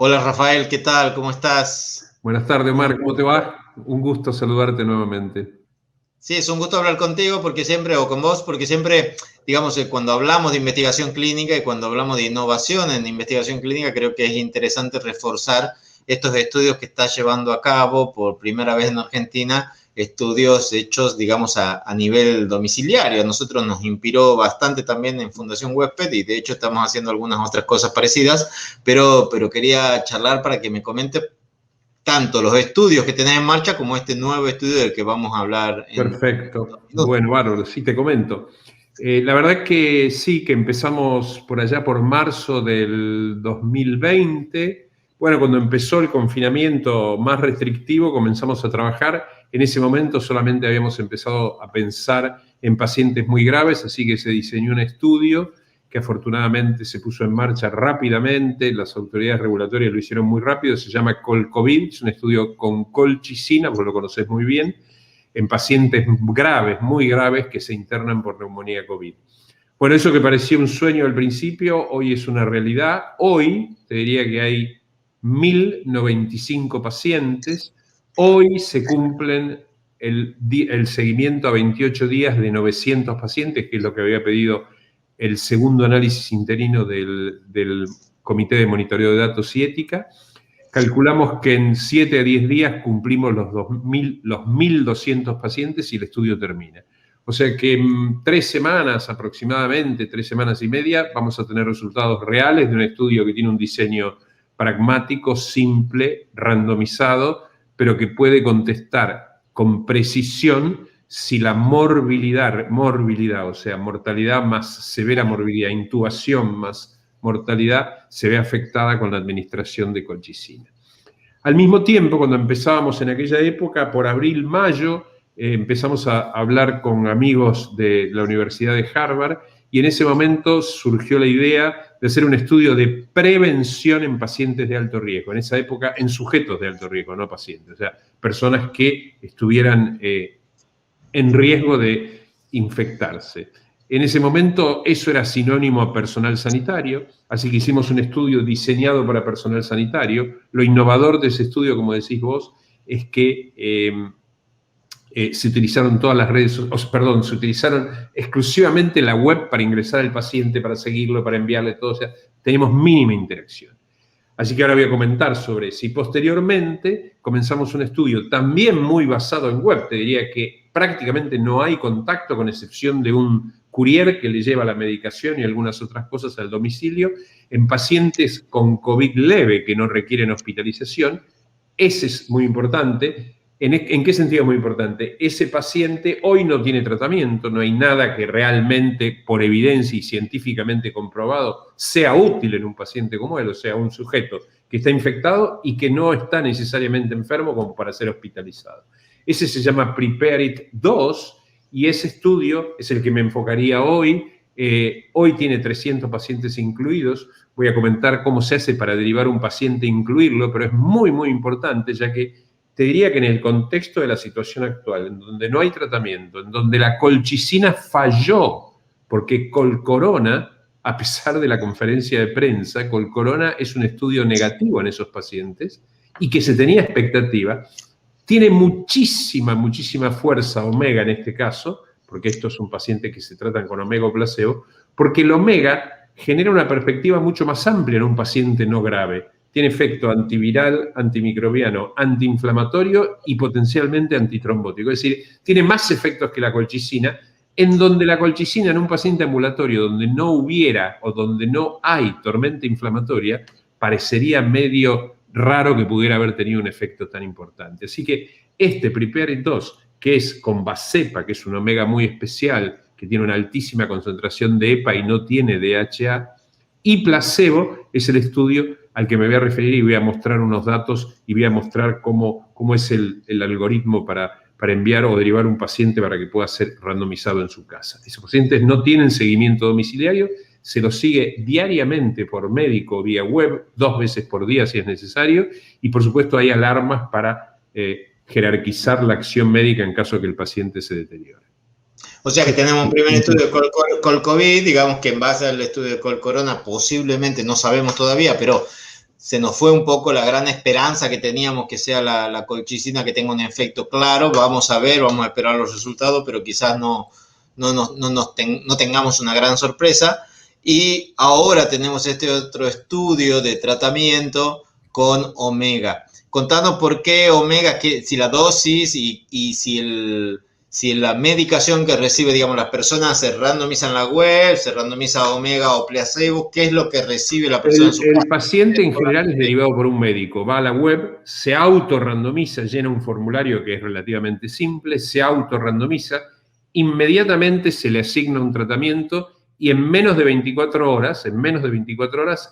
Hola Rafael, ¿qué tal? ¿Cómo estás? Buenas tardes, Omar, ¿cómo te va? Un gusto saludarte nuevamente. Sí, es un gusto hablar contigo porque siempre, o con vos, porque siempre, digamos, cuando hablamos de investigación clínica y cuando hablamos de innovación en investigación clínica, creo que es interesante reforzar estos estudios que está llevando a cabo por primera vez en Argentina, estudios hechos, digamos, a nivel domiciliario. A nosotros nos inspiró bastante también en Fundación Huésped y de hecho estamos haciendo algunas otras cosas parecidas, pero quería charlar para que me comente tanto los estudios que tenés en marcha como este nuevo estudio del que vamos a hablar en 2 Perfecto. minutos. Bueno, bárbaro, sí te comento. La verdad es que sí, que empezamos por allá por marzo del 2020. Bueno, cuando empezó el confinamiento más restrictivo, comenzamos a trabajar. En ese momento solamente habíamos empezado a pensar en pacientes muy graves, así que se diseñó un estudio que afortunadamente se puso en marcha rápidamente. Las autoridades regulatorias lo hicieron muy rápido. Se llama COLCOVID, es un estudio con colchicina, vos lo conocés muy bien, en pacientes graves, muy graves, que se internan por neumonía COVID. Bueno, eso que parecía un sueño al principio, hoy es una realidad. Hoy te diría que hay 1.095 pacientes. Hoy se cumplen el seguimiento a 28 días de 900 pacientes, que es lo que había pedido el segundo análisis interino del Comité de Monitoreo de Datos y Ética. Calculamos que en 7 a 10 días cumplimos los 1.200 pacientes y el estudio termina. O sea que en 3 semanas aproximadamente, 3 semanas y media, vamos a tener resultados reales de un estudio que tiene un diseño pragmático, simple, randomizado, pero que puede contestar con precisión si la morbilidad, o sea, mortalidad más severa morbilidad, intubación más mortalidad, se ve afectada con la administración de colchicina. Al mismo tiempo, cuando empezábamos en aquella época, por abril, mayo, empezamos a hablar con amigos de la Universidad de Harvard y en ese momento surgió la idea de hacer un estudio de prevención en pacientes de alto riesgo. En esa época, en sujetos de alto riesgo, no pacientes, o sea, personas que estuvieran en riesgo de infectarse. En ese momento eso era sinónimo a personal sanitario, así que hicimos un estudio diseñado para personal sanitario. Lo innovador de ese estudio, como decís vos, es que se utilizaron todas las redes, perdón, se utilizaron exclusivamente la web para ingresar al paciente, para seguirlo, para enviarle todo, o sea, tenemos mínima interacción. Así que ahora voy a comentar sobre eso. Y posteriormente comenzamos un estudio también muy basado en web. Te diría que prácticamente no hay contacto, con excepción de un courier que le lleva la medicación y algunas otras cosas al domicilio, en pacientes con COVID leve que no requieren hospitalización. Ese es muy importante. ¿En qué sentido es muy importante? Ese paciente hoy no tiene tratamiento, no hay nada que realmente, por evidencia y científicamente comprobado, sea útil en un paciente como él, o sea, un sujeto que está infectado y que no está necesariamente enfermo como para ser hospitalizado. Ese se llama Prepare It 2 y ese estudio es el que me enfocaría hoy. Hoy tiene 300 pacientes incluidos. Voy a comentar cómo se hace para derivar un paciente e incluirlo, pero es muy, muy importante, ya que te diría que en el contexto de la situación actual, en donde no hay tratamiento, en donde la colchicina falló, porque Colcorona, a pesar de la conferencia de prensa, Colcorona es un estudio negativo en esos pacientes y que se tenía expectativa, tiene muchísima, muchísima fuerza omega en este caso, porque estos son pacientes que se tratan con omega o placebo, porque el omega genera una perspectiva mucho más amplia en un paciente no grave. Tiene efecto antiviral, antimicrobiano, antiinflamatorio y potencialmente antitrombótico. Es decir, tiene más efectos que la colchicina, en donde la colchicina en un paciente ambulatorio donde no hubiera o donde no hay tormenta inflamatoria, parecería medio raro que pudiera haber tenido un efecto tan importante. Así que este Prepare It 2, que es con Vascepa, que es un omega muy especial, que tiene una altísima concentración de EPA y no tiene DHA, y placebo es el estudio al que me voy a referir y voy a mostrar unos datos y voy a mostrar cómo es el algoritmo para enviar o derivar un paciente para que pueda ser randomizado en su casa. Esos pacientes no tienen seguimiento domiciliario, se los sigue diariamente por médico vía web, 2 veces por día si es necesario, y por supuesto hay alarmas para jerarquizar la acción médica en caso de que el paciente se deteriore. O sea que tenemos un primer estudio de Col-COVID, digamos que en base al estudio de Col-Corona posiblemente, no sabemos todavía, pero se nos fue un poco la gran esperanza que teníamos que sea la colchicina que tenga un efecto claro. Vamos a ver, vamos a esperar los resultados, pero quizás no tengamos una gran sorpresa. Y ahora tenemos este otro estudio de tratamiento con omega. Contanos por qué omega, si la dosis y si la medicación que recibe, digamos, las personas se randomizan en la web, se randomiza omega o placebo, ¿qué es lo que recibe la persona en su casa? El paciente en general es derivado por un médico, va a la web, se autorrandomiza, llena un formulario que es relativamente simple, se autorrandomiza, inmediatamente se le asigna un tratamiento y en menos de 24 horas,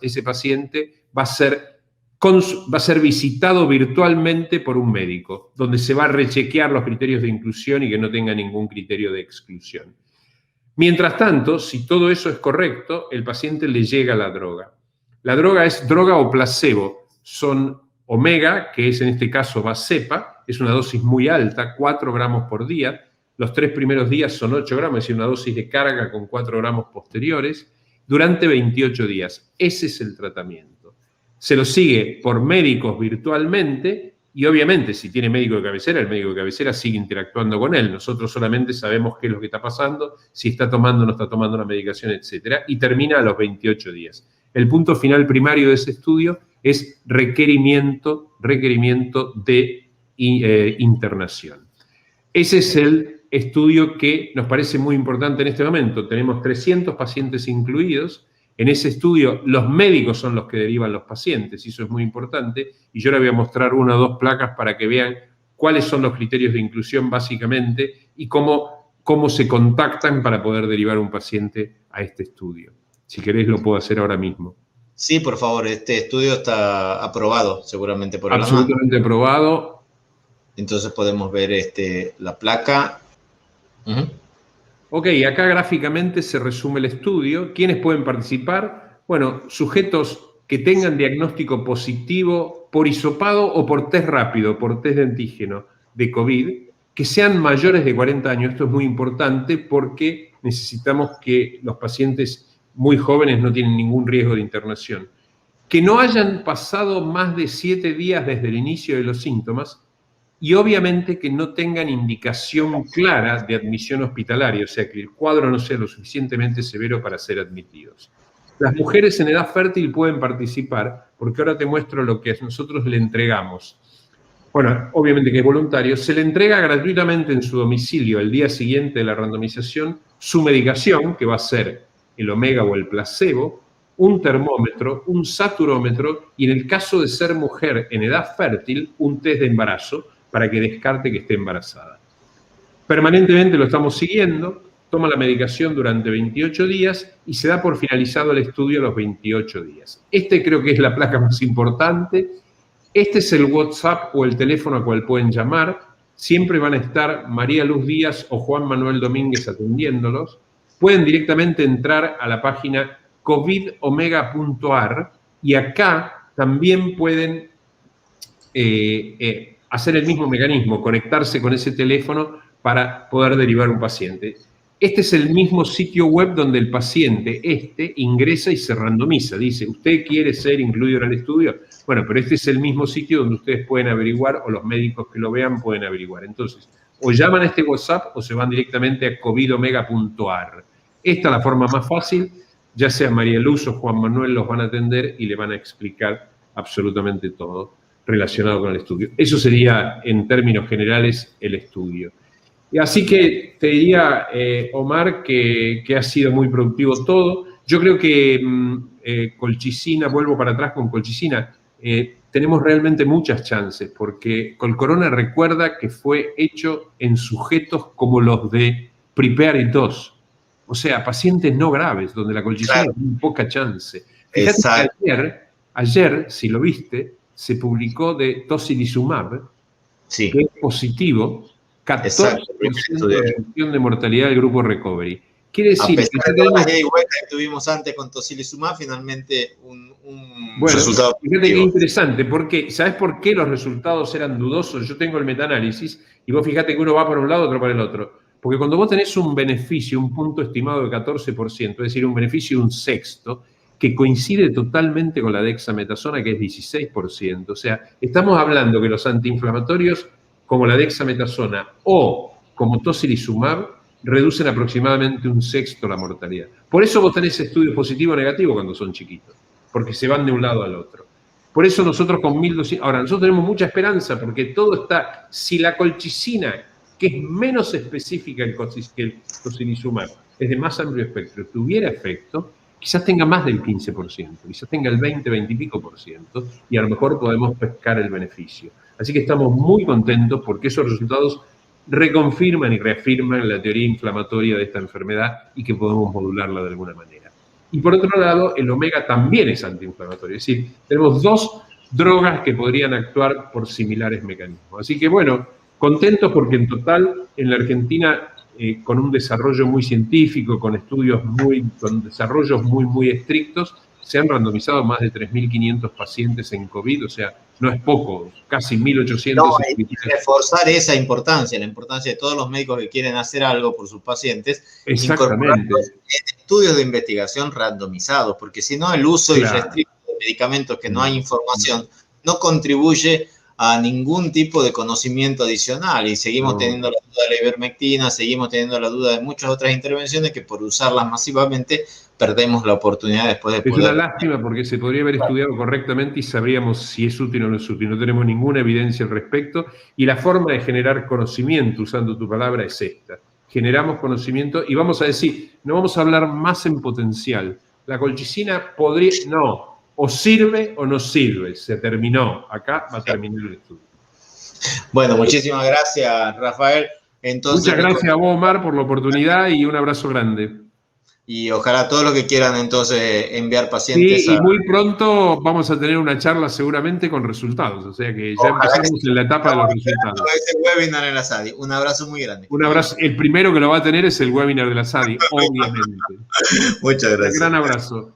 ese paciente va a ser visitado virtualmente por un médico, donde se va a rechequear los criterios de inclusión y que no tenga ningún criterio de exclusión. Mientras tanto, si todo eso es correcto, el paciente le llega la droga. La droga es droga o placebo. Son omega, que es en este caso Vascepa, es una dosis muy alta, 4 gramos por día. Los 3 primeros días son 8 gramos, es decir, una dosis de carga con 4 gramos posteriores, durante 28 días. Ese es el tratamiento. Se lo sigue por médicos virtualmente y obviamente si tiene médico de cabecera, el médico de cabecera sigue interactuando con él. Nosotros solamente sabemos qué es lo que está pasando, si está tomando o no está tomando la medicación, etc. Y termina a los 28 días. El punto final primario de ese estudio es requerimiento de internación. Ese es el estudio que nos parece muy importante en este momento. Tenemos 300 pacientes incluidos. En ese estudio, los médicos son los que derivan los pacientes, y eso es muy importante. Y yo les voy a mostrar 1 o 2 placas para que vean cuáles son los criterios de inclusión básicamente y cómo se contactan para poder derivar un paciente a este estudio. Si querés, lo puedo hacer ahora mismo. Sí, por favor, este estudio está aprobado seguramente por el AMA. Absolutamente aprobado. Entonces podemos ver la placa. Ok, acá gráficamente se resume el estudio. ¿Quiénes pueden participar? Bueno, sujetos que tengan diagnóstico positivo por hisopado o por test rápido, por test de antígeno de COVID, que sean mayores de 40 años. Esto es muy importante porque necesitamos que los pacientes muy jóvenes no tienen ningún riesgo de internación. Que no hayan pasado más de 7 días desde el inicio de los síntomas y obviamente que no tengan indicación clara de admisión hospitalaria, o sea, que el cuadro no sea lo suficientemente severo para ser admitidos. Las mujeres en edad fértil pueden participar, porque ahora te muestro lo que nosotros le entregamos. Bueno, obviamente que es voluntario, se le entrega gratuitamente en su domicilio al día siguiente de la randomización su medicación, que va a ser el omega o el placebo, un termómetro, un saturómetro y en el caso de ser mujer en edad fértil, un test de embarazo, para que descarte que esté embarazada. Permanentemente lo estamos siguiendo, toma la medicación durante 28 días y se da por finalizado el estudio a los 28 días. Creo que es la placa más importante. Este es el WhatsApp o el teléfono al cual pueden llamar. Siempre van a estar María Luz Díaz o Juan Manuel Domínguez atendiéndolos. Pueden directamente entrar a la página covidomega.ar y acá también pueden hacer el mismo mecanismo, conectarse con ese teléfono para poder derivar un paciente. Este es el mismo sitio web donde el paciente ingresa y se randomiza. Dice, ¿usted quiere ser incluido en el estudio? Bueno, pero este es el mismo sitio donde ustedes pueden averiguar o los médicos que lo vean pueden averiguar. Entonces, o llaman a este WhatsApp o se van directamente a covidomega.ar. Esta es la forma más fácil. Ya sea María Luz o Juan Manuel los van a atender y le van a explicar absolutamente todo relacionado con el estudio. Eso sería, en términos generales, el estudio. Y así que te diría, Omar, que ha sido muy productivo todo. Yo creo que colchicina, vuelvo para atrás con colchicina, tenemos realmente muchas chances, porque Colcorona recuerda que fue hecho en sujetos como los de Prepare It 2, o sea, pacientes no graves, donde la colchicina tiene poca chance. Fíjate que ayer, si lo viste, se publicó de tocilizumab, que es positivo, 14% de reducción de mortalidad del grupo Recovery. Quiere decir que tenemos que tuvimos antes con tocilizumab, finalmente un resultado. Fíjate qué interesante, porque ¿sabes por qué los resultados eran dudosos? Yo tengo el metaanálisis y vos fíjate que uno va por un lado, otro para el otro. Porque cuando vos tenés un beneficio, un punto estimado de 14%, es decir, un beneficio de un sexto, que coincide totalmente con la dexametasona, que es 16%. O sea, estamos hablando que los antiinflamatorios, como la dexametasona o como tocilizumab, reducen aproximadamente 1/6 la mortalidad. Por eso vos tenés estudios positivo o negativo cuando son chiquitos, porque se van de un lado al otro. Por eso nosotros con 1200... Ahora, nosotros tenemos mucha esperanza, porque todo está... Si la colchicina, que es menos específica que el tocilizumab, es de más amplio espectro, tuviera efecto, quizás tenga más del 15%, quizás tenga el 20, 20 y pico por ciento, y a lo mejor podemos pescar el beneficio. Así que estamos muy contentos porque esos resultados reconfirman y reafirman la teoría inflamatoria de esta enfermedad y que podemos modularla de alguna manera. Y por otro lado, el omega también es antiinflamatorio. Es decir, tenemos 2 drogas que podrían actuar por similares mecanismos. Así que bueno, contentos porque en total en la Argentina, con un desarrollo muy científico, con estudios con desarrollos muy estrictos, se han randomizado más de 3.500 pacientes en COVID, o sea, no es poco, casi 1.800. No, hay que reforzar esa importancia, la importancia de todos los médicos que quieren hacer algo por sus pacientes, incorporarlos en estudios de investigación randomizados, porque si no el uso irrestricto de medicamentos que no hay información no contribuye a ningún tipo de conocimiento adicional, y seguimos teniendo la duda de la ivermectina, seguimos teniendo la duda de muchas otras intervenciones que por usarlas masivamente perdemos la oportunidad después de poder... Es una lástima porque se podría haber estudiado correctamente y sabríamos si es útil o no es útil. No tenemos ninguna evidencia al respecto, y la forma de generar conocimiento, usando tu palabra, es esta. Generamos conocimiento y vamos a decir, no vamos a hablar más en potencial. La colchicina podría... No. O sirve o no sirve, se terminó. Acá va a terminar el estudio. Bueno, muchísimas gracias, Rafael. Entonces, muchas gracias a vos, Omar, por la oportunidad y un abrazo grande. Y ojalá todos los que quieran entonces enviar pacientes. Sí, y muy pronto vamos a tener una charla seguramente con resultados, o sea que ya empezamos en la etapa de los resultados. Ese webinar en la SADI. Un abrazo muy grande. Un abrazo. El primero que lo va a tener es el webinar de la SADI, obviamente. Muchas gracias. Un gran abrazo.